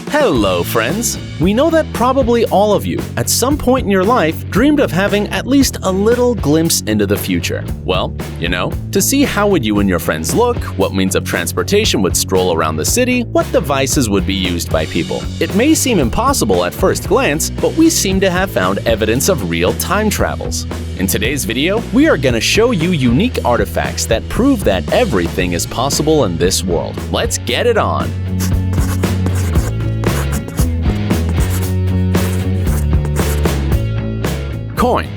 Hello, friends! We know that probably all of you, at some point in your life, dreamed of having at least a little glimpse into the future. Well, to see how would you and your friends look, what means of transportation would stroll around the city, what devices would be used by people. It may seem impossible at first glance, but we seem to have found evidence of real time travels. In today's video, we are going to show you unique artifacts that prove that everything is possible in this world. Let's get it on! Coin.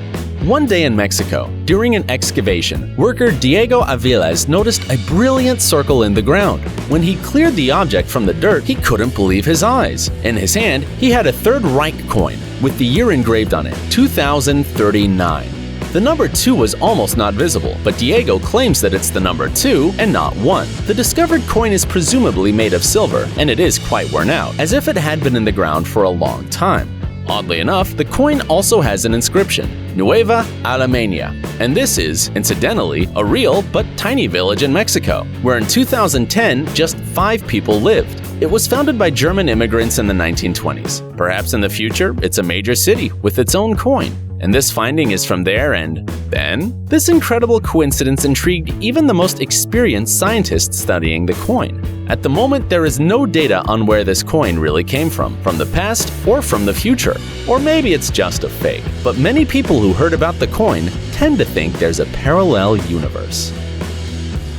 One day in Mexico, during an excavation, worker Diego Aviles noticed a brilliant circle in the ground. When he cleared the object from the dirt, he couldn't believe his eyes. In his hand, he had a Third Reich coin with the year engraved on it, 2039. The number 2 was almost not visible, but Diego claims that it's the number 2 and not 1. The discovered coin is presumably made of silver, and it is quite worn out, as if it had been in the ground for a long time. Oddly enough, the coin also has an inscription, Nueva Alemania, and this is, incidentally, a real but tiny village in Mexico, where in 2010 just 5 people lived. It was founded by German immigrants in the 1920s. Perhaps in the future, it's a major city with its own coin. And this finding is from there, and then? This incredible coincidence intrigued even the most experienced scientists studying the coin. At the moment, there is no data on where this coin really came from the past or from the future. Or maybe it's just a fake. But many people who heard about the coin tend to think there's a parallel universe.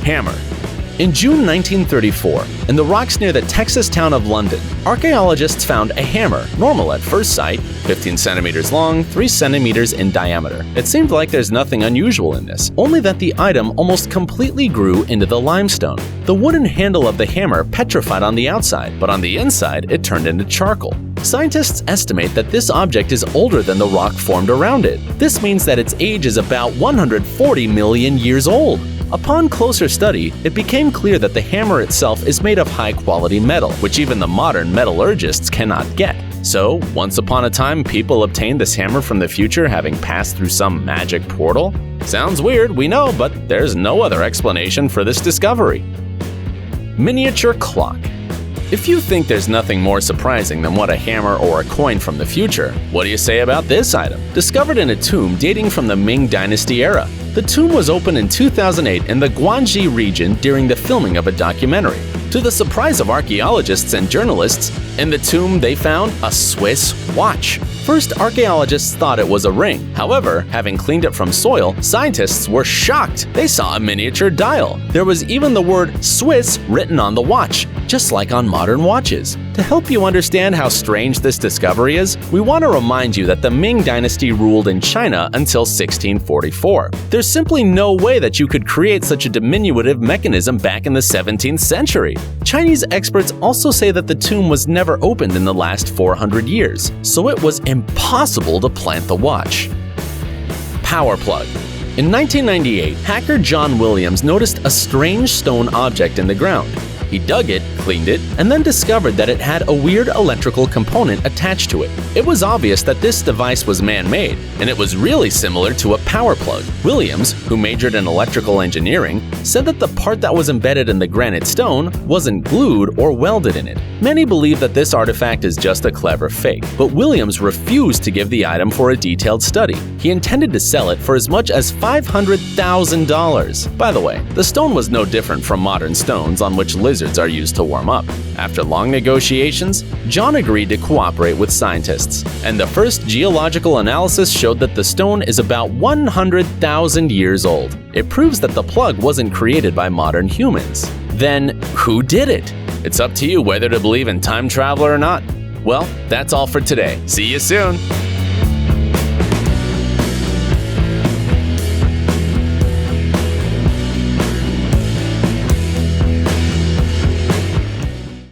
Hammer. In June 1934, in the rocks near the Texas town of London, archaeologists found a hammer, normal at first sight, 15 centimeters long, 3 centimeters in diameter. It seemed like there's nothing unusual in this, only that the item almost completely grew into the limestone. The wooden handle of the hammer petrified on the outside, but on the inside it turned into charcoal. Scientists estimate that this object is older than the rock formed around it. This means that its age is about 140 million years old. Upon closer study, it became clear that the hammer itself is made of high-quality metal, which even the modern metallurgists cannot get. So, once upon a time, people obtained this hammer from the future having passed through some magic portal? Sounds weird, we know, but there's no other explanation for this discovery. Miniature clock. If you think there's nothing more surprising than what a hammer or a coin from the future, what do you say about this item? Discovered in a tomb dating from the Ming Dynasty era. The tomb was opened in 2008 in the Guangxi region during the filming of a documentary. To the surprise of archaeologists and journalists, in the tomb they found a Swiss watch. First, archaeologists thought it was a ring. However, having cleaned it from soil, scientists were shocked. They saw a miniature dial. There was even the word Swiss written on the watch, just like on modern watches. To help you understand how strange this discovery is, we want to remind you that the Ming Dynasty ruled in China until 1644. There's simply no way that you could create such a diminutive mechanism back in the 17th century. Chinese experts also say that the tomb was never opened in the last 400 years, so it was impossible to plant the watch. Power plug. In 1998, hacker John Williams noticed a strange stone object in the ground. He dug it, cleaned it, and then discovered that it had a weird electrical component attached to it. It was obvious that this device was man-made, and it was really similar to a power plug. Williams, who majored in electrical engineering, said that the part that was embedded in the granite stone wasn't glued or welded in it. Many believe that this artifact is just a clever fake, but Williams refused to give the item for a detailed study. He intended to sell it for as much as $500,000. By the way, the stone was no different from modern stones on which lizards are used to warm up. After long negotiations, John agreed to cooperate with scientists, and the first geological analysis showed that the stone is about 100,000 years old. It proves that the plug wasn't created by modern humans. Then, who did it? It's up to you whether to believe in time travel or not. Well, that's all for today. See you soon!